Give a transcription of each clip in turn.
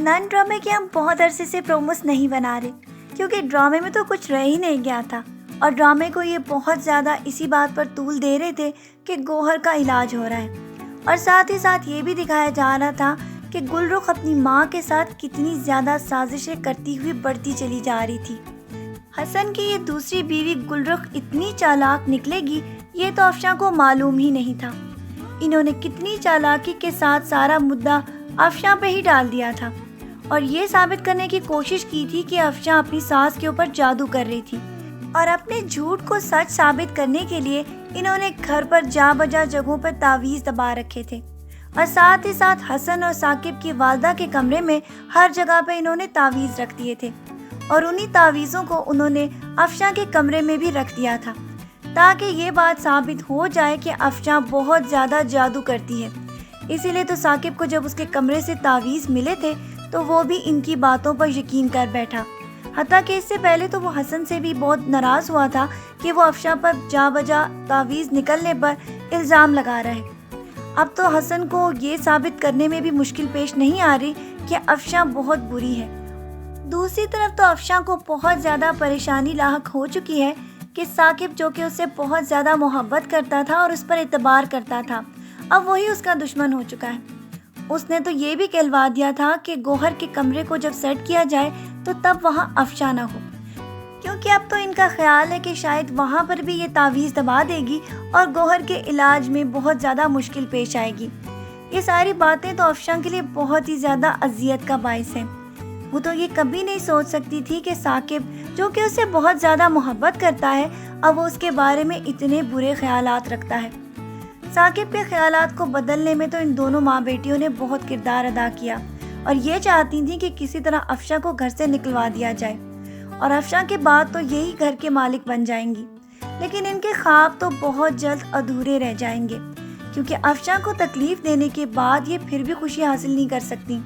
نن ڈرامے کے ہم بہت عرصے سے پروموس نہیں بنا رہے کیونکہ ڈرامے میں تو کچھ رہ ہی نہیں گیا تھا، اور ڈرامے کو یہ بہت زیادہ اسی بات پر طول دے رہے تھے کہ گوہر کا علاج ہو رہا ہے، اور ساتھ ہی ساتھ یہ بھی دکھایا جا رہا تھا کہ گل رخ اپنی ماں کے ساتھ کتنی زیادہ سازشیں کرتی ہوئی بڑھتی چلی جا رہی تھی۔ حسن کی یہ دوسری بیوی گل رخ اتنی چالاک نکلے گی یہ تو افشاں کو معلوم ہی نہیں تھا۔ انہوں نے کتنی چالاکی کے ساتھ سارا مدعا افشاں پہ ہی ڈال دیا تھا، اور یہ ثابت کرنے کی کوشش کی تھی کہ افشاں اپنی ساس کے اوپر جادو کر رہی تھی، اور اپنے جھوٹ کو سچ ثابت کرنے کے لیے انہوں نے گھر پر جا بجا جگہوں پر تعویذ دبا رکھے تھے، اور ساتھ ہی ساتھ حسن اور ثاقب کی والدہ کے کمرے میں ہر جگہ پہ انہوں نے تعویذ رکھ دیے تھے، اور انہی تعویذوں کو انہوں نے افشاں کے کمرے میں بھی رکھ دیا تھا تاکہ یہ بات ثابت ہو جائے کہ افشاں بہت زیادہ جادو کرتی ہے۔ اسی لیے تو ثاقب کو جب اس کے کمرے سے تعویذ ملے تھے تو وہ بھی ان کی باتوں پر یقین کر بیٹھا، حتیٰ کہ اس سے پہلے تو وہ حسن سے بھی بہت ناراض ہوا تھا کہ وہ افشاں پر جا بجا تعویذ نکلنے پر الزام لگا رہا ہے۔ اب تو حسن کو یہ ثابت کرنے میں بھی مشکل پیش نہیں آ رہی کہ افشاں بہت بری ہے۔ دوسری طرف تو افشاں کو بہت زیادہ پریشانی لاحق ہو چکی ہے کہ ثاقب جو کہ اس سے بہت زیادہ محبت کرتا تھا اور اس پر اعتبار کرتا تھا، اب وہی اس کا دشمن ہو چکا ہے۔ اس نے تو یہ بھی کہلوا دیا تھا کہ گوہر کے کمرے کو جب سیٹ کیا جائے تو تب وہاں افشاں نہ ہو، کیونکہ اب تو ان کا خیال ہے کہ شاید وہاں پر بھی یہ تعویذ دبا دے گی اور گوہر کے علاج میں بہت زیادہ مشکل پیش آئے گی۔ یہ ساری باتیں تو افشاں کے لیے بہت ہی زیادہ اذیت کا باعث ہیں۔ وہ تو یہ کبھی نہیں سوچ سکتی تھی کہ ثاقب جو کہ اس سے بہت زیادہ محبت کرتا ہے اب وہ اس کے بارے میں اتنے برے خیالات رکھتا ہے۔ ثاقب کے خیالات کو بدلنے میں تو ان دونوں ماں بیٹیوں نے بہت کردار ادا کیا، اور یہ چاہتی تھیں کہ کسی طرح افشاں کو گھر سے نکلوا دیا جائے، اور افشاں کے بعد تو یہی گھر کے مالک بن جائیں گی۔ لیکن ان کے خواب تو بہت جلد ادھورے رہ جائیں گے، کیونکہ افشاں کو تکلیف دینے کے بعد یہ پھر بھی خوشی حاصل نہیں کر سکتی۔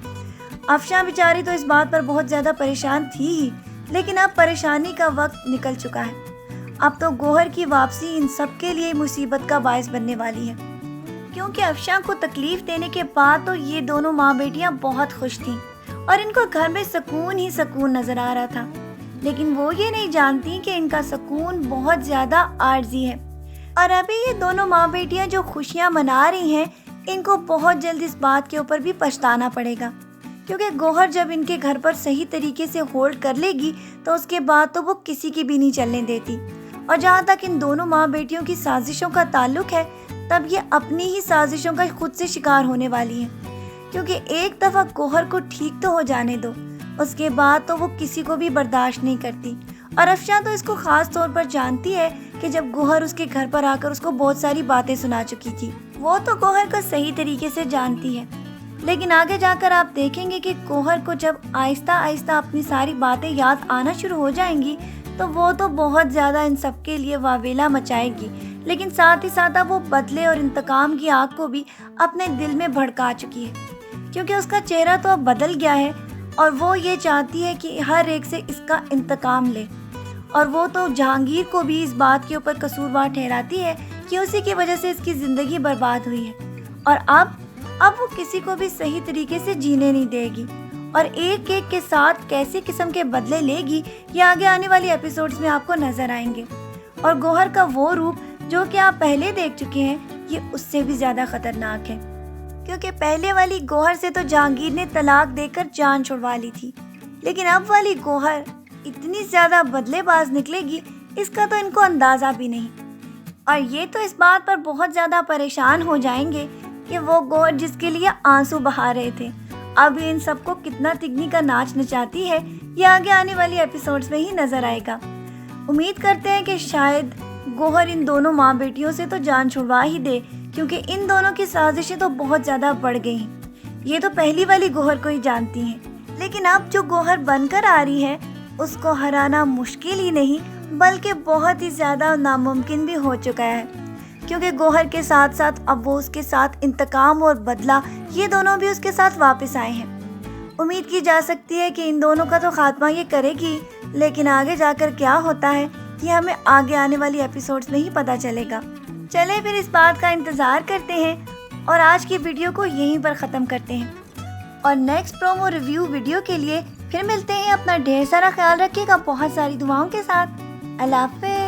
افشاں بیچاری تو اس بات پر بہت زیادہ پریشان تھی ہی، لیکن اب پریشانی کا وقت نکل چکا ہے۔ اب تو گوہر کی واپسی ان سب کے لیے مصیبت کا باعث بننے والی ہے، کیونکہ افشاں کو تکلیف دینے کے بعد تو یہ دونوں ماں بیٹیاں بہت خوش تھیں، اور ان کو گھر میں سکون ہی سکون نظر آ رہا تھا، لیکن وہ یہ نہیں جانتی کہ ان کا سکون بہت زیادہ عارضی ہے، اور ابھی یہ دونوں ماں بیٹیاں جو خوشیاں منا رہی ہیں ان کو بہت جلد اس بات کے اوپر بھی پچھتانا پڑے گا، کیونکہ گوہر جب ان کے گھر پر صحیح طریقے سے ہولڈ کر لے گی تو اس کے بعد تو وہ کسی کی بھی نہیں چلنے دیتی۔ اور جہاں تک ان دونوں ماں بیٹیوں کی سازشوں کا تعلق ہے تب یہ اپنی ہی سازشوں کا خود سے شکار ہونے والی ہیں، کیونکہ ایک دفعہ گوہر کو ٹھیک تو ہو جانے دو، اس کے بعد تو وہ کسی کو بھی برداشت نہیں کرتی، اور افشاں تو اس کو خاص طور پر جانتی ہے کہ جب گوہر اس کے گھر پر آ کر اس کو بہت ساری باتیں سنا چکی تھی، وہ تو گوہر کو صحیح طریقے سے جانتی ہے، لیکن آگے جا کر آپ دیکھیں گے کہ گوہر کو جب آہستہ آہستہ اپنی ساری باتیں یاد آنا شروع ہو جائیں گی تو وہ تو بہت زیادہ ان سب کے لیے واویلا مچائے گی، لیکن ساتھ ہی ساتھ اب وہ بدلے اور انتقام کی آگ کو بھی اپنے دل میں بھڑکا چکی ہے، کیونکہ اس کا چہرہ تو اب بدل گیا ہے، اور وہ یہ چاہتی ہے کہ ہر ایک سے اس کا انتقام لے، اور وہ تو جہانگیر کو بھی اس بات کے اوپر قصوروار ٹھہراتی ہے کہ اسی کی وجہ سے اس کی زندگی برباد ہوئی ہے، اور اب وہ کسی کو بھی صحیح طریقے سے جینے نہیں دے گی، اور ایک ایک کے ساتھ کیسے قسم کے بدلے لے گی یہ آگے آنے والی ایپیسوڈز میں آپ کو نظر آئیں گے، اور گوہر کا وہ روپ جو کہ آپ پہلے دیکھ چکے ہیں یہ اس سے بھی زیادہ خطرناک ہے، کیونکہ پہلے والی گوہر سے تو جہانگیر نے طلاق دے کر جان چھڑوا لی تھی، لیکن اب والی گوہر اتنی زیادہ بدلے باز نکلے گی اس کا تو ان کو اندازہ بھی نہیں، اور یہ تو اس بات پر بہت زیادہ پریشان ہو جائیں گے کہ وہ گوہر جس کے لیے آنسو بہا رہے تھے اب ان سب کو کتنا تگنی کا ناچ نچاتی ہے یہ آگے آنے والی ایپیسوڈز میں ہی نظر آئے گا۔ امید کرتے ہیں کہ شاید گوہر ان دونوں ماں بیٹیوں سے تو جان چھڑوا ہی دے، کیونکہ ان دونوں کی سازشیں تو بہت زیادہ بڑھ گئی ہیں، یہ تو پہلی والی گوہر کو ہی جانتی ہیں، لیکن اب جو گوہر بن کر آ رہی ہے اس کو ہرانا مشکل ہی نہیں بلکہ بہت ہی زیادہ ناممکن بھی ہو چکا ہے، کیونکہ گوہر کے ساتھ ساتھ اب وہ اس کے ساتھ انتقام اور بدلہ یہ دونوں بھی اس کے ساتھ واپس آئے ہیں۔ امید کی جا سکتی ہے کہ ان دونوں کا تو خاتمہ یہ کرے گی، لیکن آگے جا کر کیا ہوتا ہے یہ ہمیں آگے آنے والی ایپیسوڈز میں ہی پتہ چلے گا۔ چلے پھر اس بات کا انتظار کرتے ہیں اور آج کی ویڈیو کو یہیں پر ختم کرتے ہیں۔ اور نیکسٹ پرومو ریویو ویڈیو کے لیے پھر ملتے ہیں. اپنا ڈھیر سارا خیال رکھیے گا بہت ساری دعاؤں کے ساتھ. اللہ حافظ.